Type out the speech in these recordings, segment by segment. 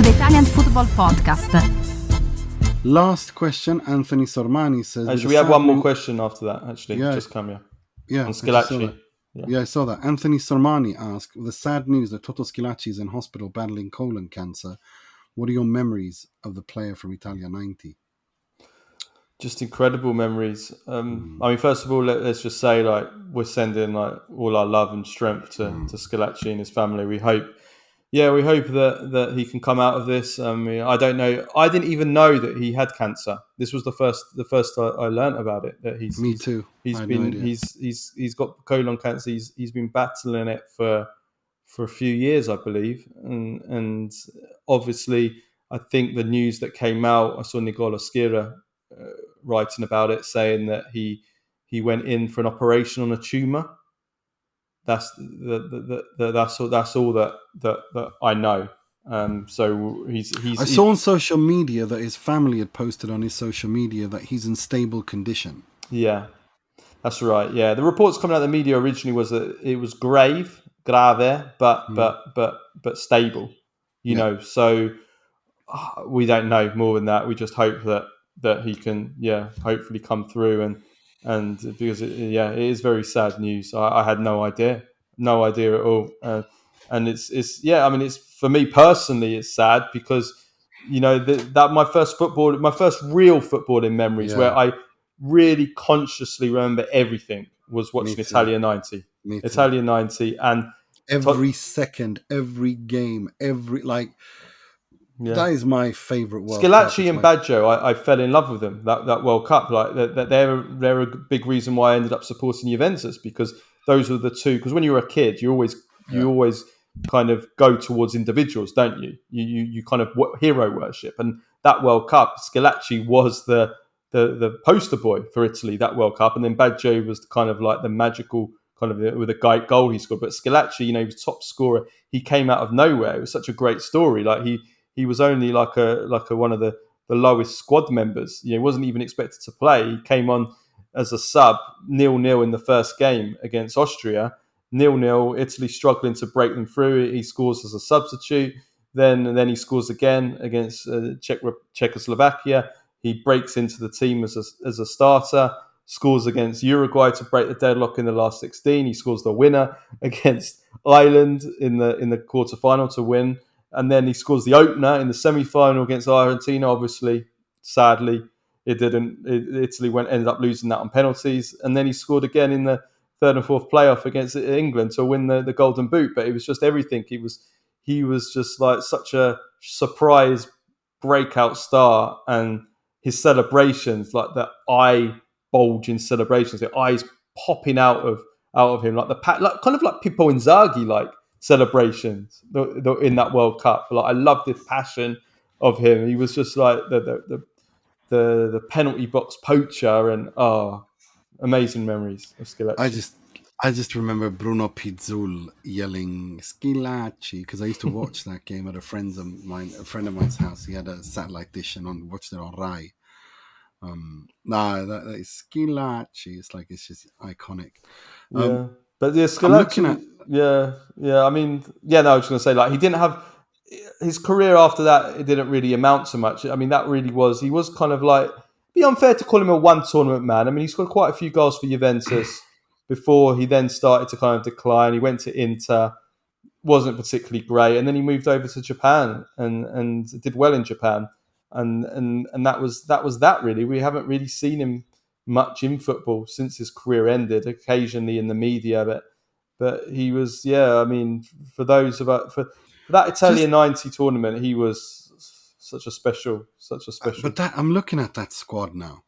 the Italian Football Podcast. Last question, Anthony Sormani says... Actually, we have one more question after that, actually. Yeah. Just come here. Yeah, on Schillaci. Yeah, I saw that. Anthony Sormani asked, with the sad news that Toto Schillaci is in hospital battling colon cancer, what are your memories of the player from Italia 90? Just incredible memories. I mean, first of all, let's just say, like, we're sending like all our love and strength to Schillaci and his family. We hope that he can come out of this. I mean, I don't know. I didn't even know that he had cancer. This was the first I learned about it. That Me too. He's got colon cancer. He's been battling it for a few years, I believe, and obviously, I think the news that came out, I saw Nicola Schira writing about it, saying that he went in for an operation on a tumor. That's that's all that I know. So he's. I saw on social media that his family had posted on his social media that he's in stable condition. Yeah, that's right. Yeah, the reports coming out of the media originally was that it was grave, but stable. You know, so we don't know more than that. We just hope that he can, hopefully come through and because it is very sad news. I had no idea at all. And it's I mean, it's, for me personally, it's sad because, you know, that my first real footballing memories where I really consciously remember everything was watching Italia 90. Italia 90 and every second, every game, that is my favourite World Cup. Schillaci and Baggio, I fell in love with them that World Cup. Like they're a big reason why I ended up supporting Juventus, because those were the two. Because when you're a kid, you always kind of go towards individuals, don't you? You kind of hero worship, and that World Cup, Schillaci was the poster boy for Italy that World Cup, and then Baggio was kind of like the magical kind of with a goal he scored. But Schillaci, you know, he was top scorer. He came out of nowhere. It was such a great story. Like he was only like a one of the lowest squad members. You know, he wasn't even expected to play. He came on as a sub, 0-0 in the first game against Austria. 0-0, Italy struggling to break them through. He scores as a substitute. Then he scores again against Czechoslovakia. He breaks into the team as a starter. Scores against Uruguay to break the deadlock in the last 16. He scores the winner against Ireland in the quarterfinal to win. And then he scores the opener in the semi-final against Argentina. Obviously, sadly, it didn't. Italy ended up losing that on penalties. And then he scored again in the third and fourth playoff against England to win the Golden Boot. But it was just everything. He was just like such a surprise breakout star, and his celebrations, like the eye bulging celebrations, the eyes popping out of him, like kind of like Pippo Inzaghi like celebrations in that World Cup. Like, I love the passion of him. He was just like the penalty box poacher, and amazing memories of Schillaci. I just remember Bruno Pizzul yelling Schillaci because I used to watch that game at a friend of mine's house. He had a satellite dish and watched it on Rai. That is Schillaci. It's just iconic. But Schillaci. I mean, I was going to say, like, he didn't have his career after that. It didn't really amount to much. I mean, that really was. He was kind of like, be unfair to call him a one tournament man. I mean, he scored quite a few goals for Juventus before he then started to kind of decline. He went to Inter, wasn't particularly great, and then he moved over to Japan and did well in Japan. And that was that really. We haven't really seen him much in football since his career ended. Occasionally in the media, but he was, I mean, for that Italia 90 tournament, he was such a special. But I'm looking at that squad now.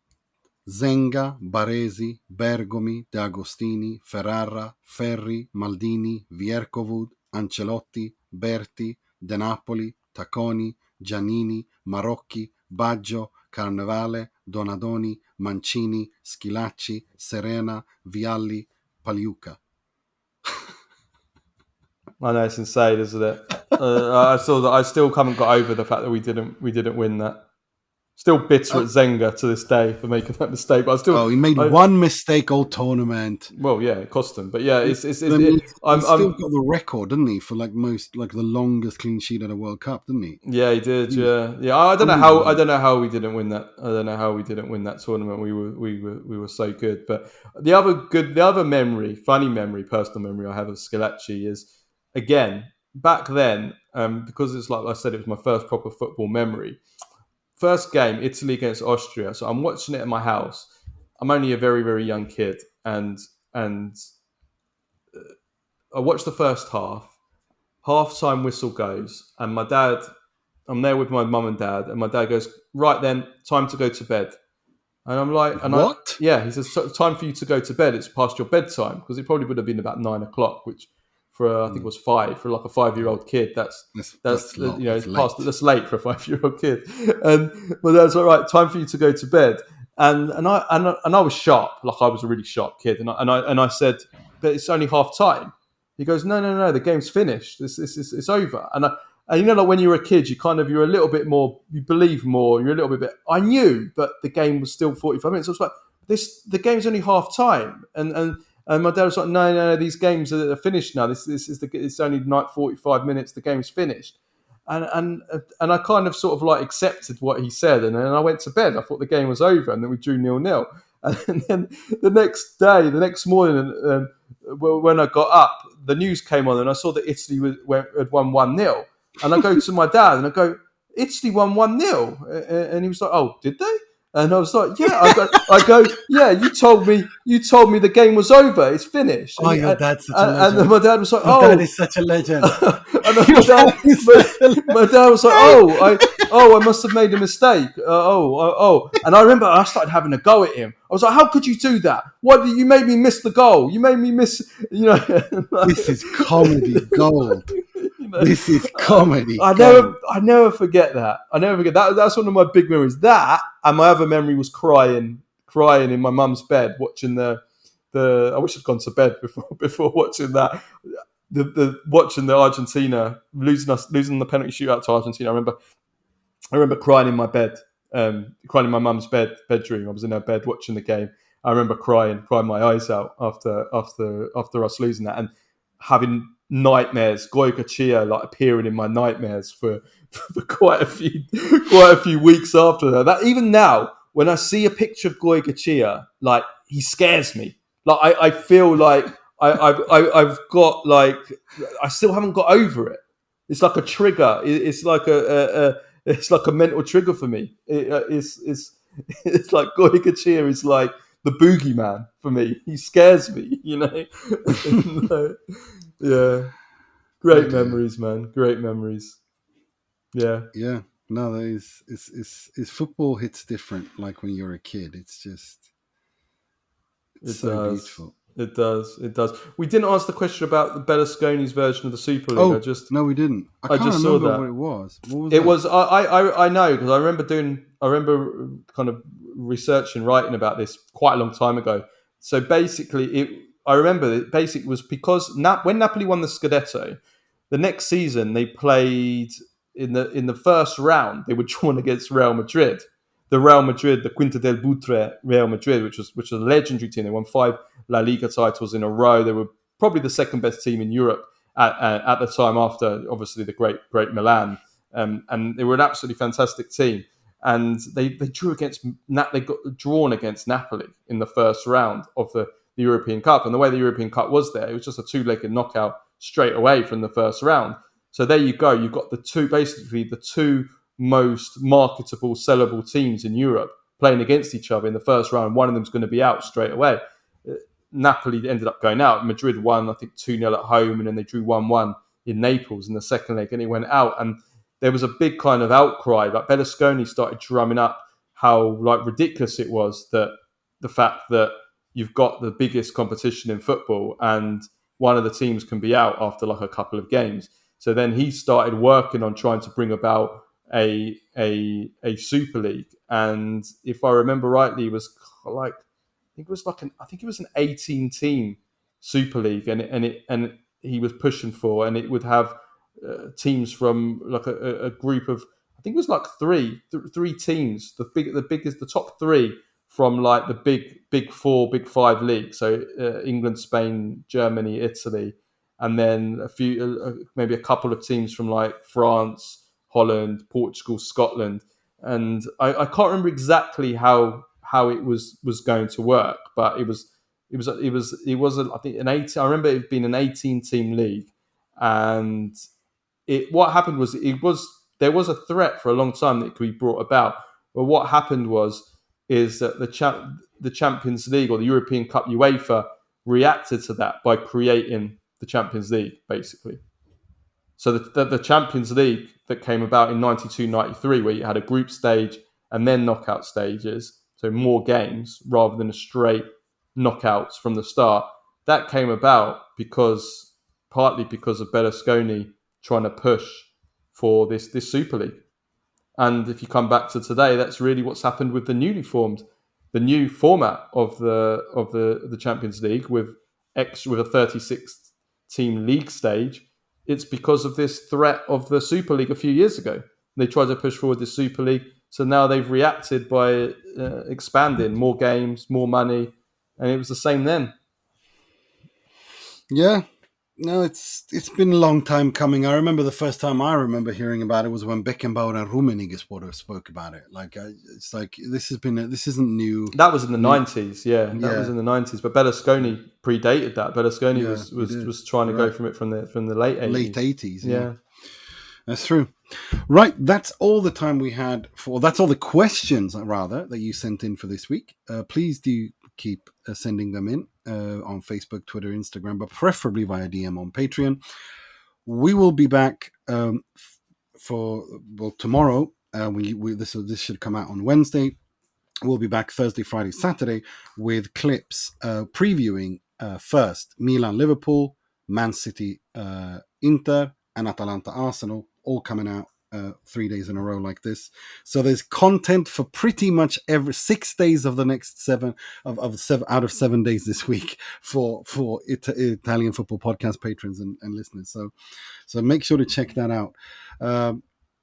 Zenga, Baresi, Bergomi, De Agostini, Ferrara, Ferri, Maldini, Vierkovud, Ancelotti, Berti, De Napoli, Tacconi, Giannini, Marocchi, Baggio, Carnevale, Donadoni, Mancini, Schillaci, Serena, Vialli, Paliuca. I know, it's insane, isn't it? I still haven't got over the fact that we didn't win that. Still bitter at Zenga to this day for making that mistake. But I still. He made one mistake all tournament. Well, yeah, it cost him. But yeah, He's still got the record, didn't he, for the longest clean sheet at a World Cup, didn't he? Yeah, he did. Yeah. I don't know how we didn't win that. I don't know how we didn't win that tournament. We were so good. But the other memory, funny memory, personal memory I have of Schillaci is, again, back then, because it's like I said, it was my first proper football memory. First game, Italy against Austria. So I'm watching it at my house. I'm only a very, very young kid, and I watched the first half. Half-time whistle goes, and my dad. I'm there with my mum and dad, and my dad goes, "Right then, time to go to bed." And I'm like, "What?" He says, "Time for you to go to bed. It's past your bedtime," because it probably would have been about 9:00, which for I think it was 5 for like a 5-year-old kid. That's it's late for a 5-year-old kid. And my dad's like, "Right, time for you to go to bed." And I was sharp, like I was a really sharp kid, and I said, "But it's only half time." He goes, No, the game's finished. It's over." And like when you're a kid, you're a little bit more, you believe more. You're a little bit. I knew, but the game was still 45 minutes. I was like, the game's only half time, and my dad was like, no, these games are finished now. It's only 45 minutes. The game's finished, and I kind of sort of like accepted what he said, and then I went to bed. I thought the game was over, and then we drew 0-0. And then the next morning, when I got up, the news came on, and I saw that Italy had won 1-0. And I go to my dad and I go, "Italy won 1-0." And he was like, "Oh, did they?" And I was like, "Yeah." I go, "Yeah, you told me the game was over. It's finished." Oh, your dad's such a legend. And my dad was like, "Oh, my dad is such a legend." And my dad was like, I must have made a mistake. And I remember I started having a go at him. I was like, "How could you do that? Why did you made me miss the goal? You made me miss, This is comedy gold. This is comedy. I never forget that. That's one of my big memories. That, and my other memory was crying in my mum's bed watching the. I wish I'd gone to bed before watching that. Watching the Argentina losing the penalty shootout to Argentina. I remember crying in my bed, crying in my mum's bedroom. I was in her bed watching the game. I remember crying my eyes out after us losing that, and having nightmares, Goycochea like appearing in my nightmares for quite a few weeks after that. That even now, when I see a picture of Goycochea, like he scares me. Like I feel like I've got like I still haven't got over it. It's like a trigger. It's like a mental trigger for me. It's like Goycochea is like the boogeyman for me. He scares me, Yeah. Great memories, man. Great memories. Yeah. Yeah. No, it's football hits different like when you're a kid. It's just beautiful. It does. We didn't ask the question about the Berlusconi's version of the Super League. No, we didn't. I can't remember what it was. What was that? I know, because I remember kind of researching, writing about this quite a long time ago. So basically, I remember it basically was because when Napoli won the Scudetto, the next season they played in the first round. They were drawn against Real Madrid. The Quinta del Butre Real Madrid, which was a legendary team. They won 5 La Liga titles in a row. They were probably the second best team in Europe at the time, after obviously the great Milan, and they were an absolutely fantastic team. And they got drawn against Napoli in the first round of the European Cup. And the way the European Cup was there, it was just a 2-legged knockout straight away from the first round. So there you go. You've got the two most marketable, sellable teams in Europe playing against each other in the first round. One of them's going to be out straight away. Napoli ended up going out. Madrid won, I think, 2-0 at home, and then they drew 1-1 in Naples in the second leg, and it went out. And there was a big kind of outcry. Like Berlusconi started drumming up how like ridiculous it was, that the fact that you've got the biggest competition in football and one of the teams can be out after like a couple of games. So then he started working on trying to bring about a Super League, and if I remember rightly, it was like I think it was an 18-team Super League, and he was pushing for, and it would have teams from like a group of, I think it was like three teams, the biggest, the top three from like the big four, big five leagues. So England, Spain, Germany, Italy, and then a few, maybe a couple of teams from like France, Holland, Portugal, Scotland. And I can't remember exactly how it was going to work, but it was I think an 18. I remember it being an 18-team league, and what happened was there was a threat for a long time that could be brought about. But what happened is that the Champions League, or the European Cup, UEFA, reacted to that by creating the Champions League, basically. So the Champions League that came about in 92-93, where you had a group stage and then knockout stages, so more games rather than a straight knockouts from the start, that came about partly because of Berlusconi trying to push for this Super League. And if you come back to today, that's really what's happened with the new format of the Champions League with a 36-team league stage. It's because of this threat of the Super League a few years ago. They tried to push forward the Super League, so now they've reacted by expanding more games, more money, and it was the same then. Yeah. No, it's been a long time coming. I remember the first time I remember hearing about it was when Beckenbauer and Rummenigge spoke about it. It's like this isn't new. That was in the 90s, That was in the 90s. But Berlusconi predated that. Berlusconi was trying to go from the late 80s. Late 80s, yeah. That's true. Right, that's all the time we had that's all the questions, rather, that you sent in for this week. Please do keep sending them in on Facebook, Twitter, Instagram, but preferably via DM on Patreon. We will be back tomorrow. This should come out on Wednesday. We'll be back Thursday, Friday, Saturday with clips previewing first Milan, Liverpool, Man City, Inter, and Atalanta, Arsenal, all coming out 3 days in a row like this. So there's content for pretty much every 6 days of the next seven out of 7 days this week for Italian football podcast patrons and listeners. So make sure to check that out.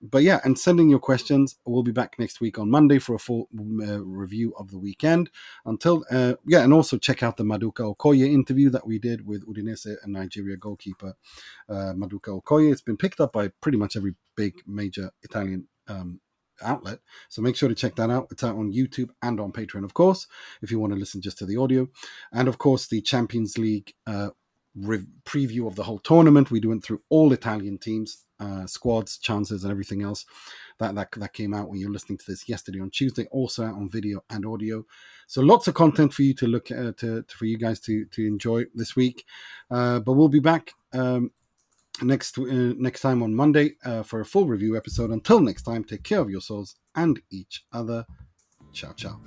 But yeah, and sending your questions. We'll be back next week on Monday for a full review of the weekend. And also check out the Maduka Okoye interview that we did with Udinese and Nigeria goalkeeper Maduka Okoye. It's been picked up by pretty much every big major Italian outlet. So make sure to check that out. It's out on YouTube and on Patreon, of course, if you want to listen just to the audio. And of course, the Champions League preview of the whole tournament. We went through all Italian teams, squads, chances, and everything else that came out when you're listening to this yesterday on Tuesday. Also out on video and audio. So lots of content for you to look at, for you guys to enjoy this week. But we'll be back next time on Monday for a full review episode. Until next time, take care of yourselves and each other. Ciao, ciao.